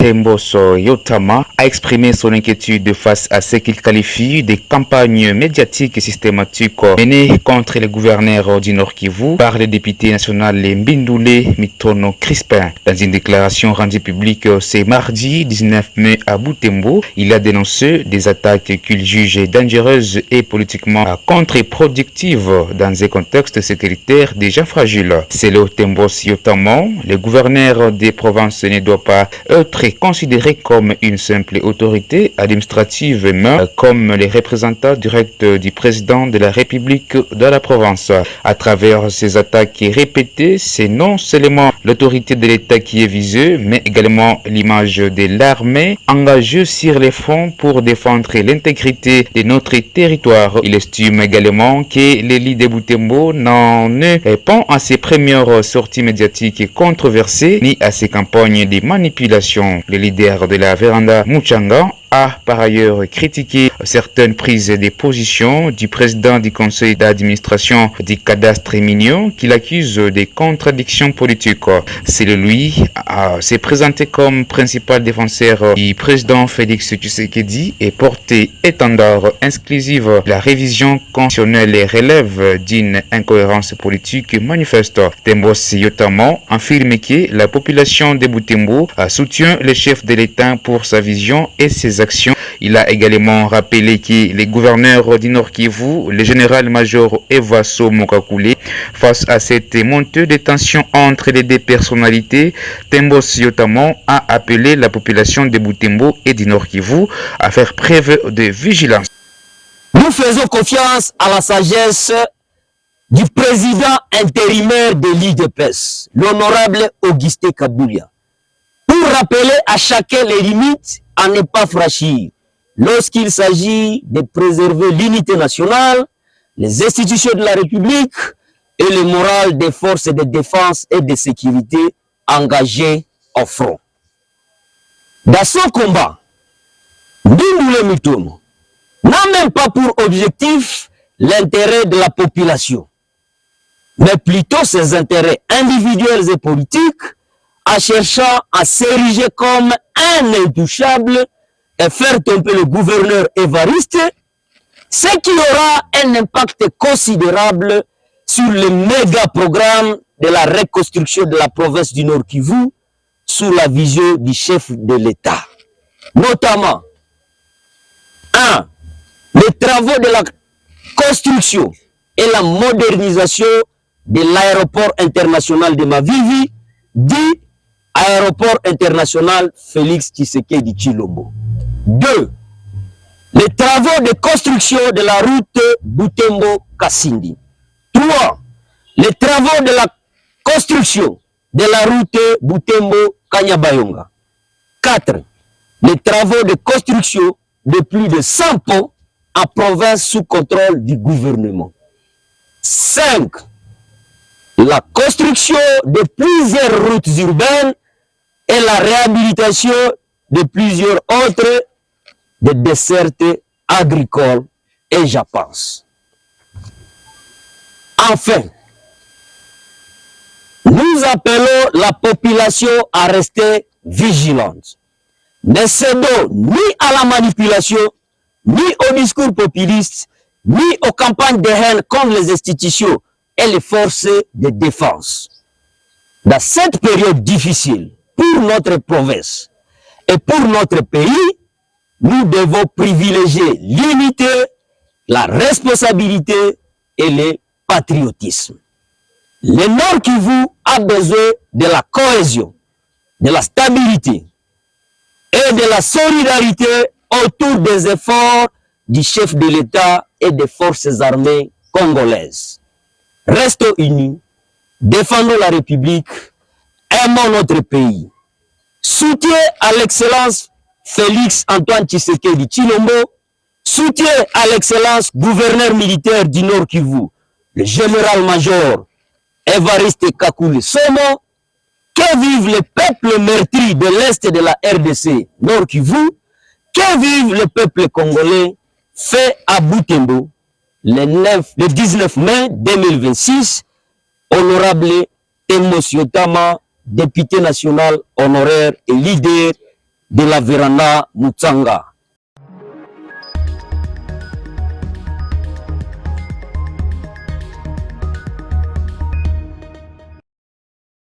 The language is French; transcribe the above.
Temboso Yotama a exprimé son inquiétude face à ce qu'il qualifie des campagnes médiatiques et systématiques menées contre les gouverneurs du Nord Kivu par le député national Mbindoulé Mitono Crispin. Dans une déclaration rendue publique ce mardi 19 mai à Butembo, il a dénoncé des attaques qu'il juge dangereuses et politiquement contre-productives dans un contexte sécuritaire déjà fragile. Selon Temboso Yotama, le gouverneur des provinces ne doit pas être considéré comme une simple autorité administrative, mais comme les représentants directs du président de la République de la province. À travers ces attaques répétées, c'est non seulement l'autorité de l'État qui est visée, mais également l'image de l'armée engagée sur les fronts pour défendre l'intégrité de notre territoire. Il estime également que l'élite de Butembo n'en est pas à ses premières sorties médiatiques controversées ni à ses campagnes de manipulation. Le leader de la Véranda Muchanga a par ailleurs critiqué certaines prises de position du président du conseil d'administration du cadastre minier qu'il accuse des contradictions politiques. Selon lui, s'est présenté comme principal défenseur du président Félix Tshisekedi et porté étendard exclusive. La révision constitutionnelle relève d'une incohérence politique manifeste. Temboso Yotama affirme que la population de Butembo soutient le chef de l'État pour sa vision et ses actions. Il a également rappelé que les gouverneurs du Nord Kivu, le général-major Evaso Mokakoulé, face à cette montée de tensions entre les deux personnalités, Temboso Yotama a appelé la population de Butembo et du Nord Kivu à faire preuve de vigilance. Nous faisons confiance à la sagesse du président intérimaire de l'IDPS, l'honorable Augustin Kaboulia, pour rappeler à chacun les limites à ne pas franchir lorsqu'il s'agit de préserver l'unité nationale, les institutions de la République et le moral des forces de défense et de sécurité engagées au front. Dans son combat, Mbindoulé Mitono n'a même pas pour objectif l'intérêt de la population, mais plutôt ses intérêts individuels et politiques, en cherchant à s'ériger comme un intouchable et faire tomber le gouverneur Évariste, ce qui aura un impact considérable sur le méga programme de la reconstruction de la province du Nord Kivu sous la vision du chef de l'État. Notamment, 1. Les travaux de la construction et la modernisation de l'aéroport international de Mavivi, dit Aéroport international Félix Tshisekedi Tshilombo. 2. Les travaux de construction de la route Butembo-Kasindi. 3. Les travaux de la construction de la route Butembo-Kanyabayonga. 4. Les travaux de construction de plus de 100 ponts en province sous contrôle du gouvernement. 5. La construction de plusieurs routes urbaines et la réhabilitation de plusieurs autres de dessertes agricoles et j'en pense. Enfin, nous appelons la population à rester vigilante. Ne cédons ni à la manipulation, ni au discours populiste, ni aux campagnes de haine contre les institutions et les forces de défense. Dans cette période difficile pour notre province et pour notre pays, nous devons privilégier l'unité, la responsabilité et le patriotisme. Le Nord Kivu a besoin de la cohésion, de la stabilité et de la solidarité autour des efforts du chef de l'État et des forces armées congolaises. Restons unis, défendons la République, aimons notre pays. Soutien à l'excellence Félix Antoine Tshisekedi Tshilombo, soutien à l'excellence gouverneur militaire du Nord Kivu, le général-major Évariste Kakule Somo, que vive le peuple meurtri de l'Est de la RDC Nord Kivu, que vive le peuple congolais fait à Butembo le 19 mai 2026, honorable Temboso Yotama, député national honoraire et leader de la Véranda Mutsanga.